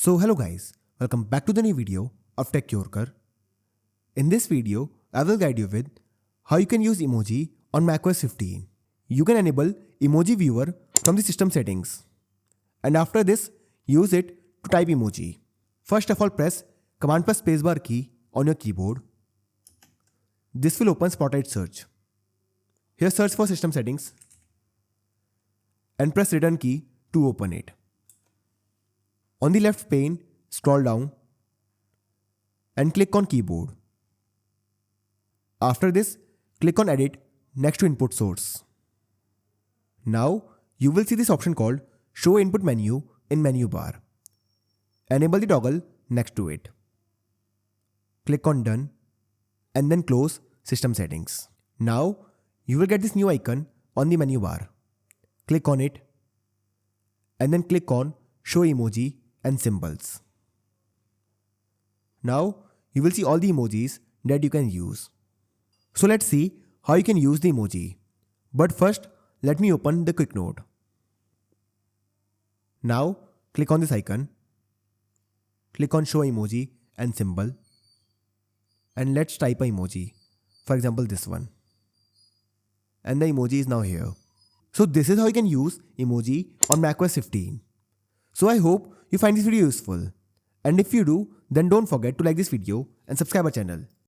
So hello guys, welcome back to the new video of Tech Yorker. In this video, I will guide you with how you can use emoji on macOS 15. You can enable emoji viewer from the system settings. And after this, use it to type emoji. First of all, press Command plus spacebar key on your keyboard. This will open Spotlight search. Here search for system settings and press return key to open it. On the left pane, scroll down and click on keyboard. After this, click on edit next to input source. Now you will see this option called show input menu in menu bar. Enable the toggle next to it. Click on done and then close system settings. Now you will get this new icon on the menu bar. Click on it and then click on show emoji and symbols. Now you will see all the emojis that you can use. So let's see how you can use the emoji. But first, let me open the quick note. Now click on this icon. Click on show emoji and symbol. And let's type a emoji. For example, this one. And the emoji is now here. So this is how you can use emoji on macOS 15. So I hope you find this video useful. And if you do, then don't forget to like this video and subscribe our channel.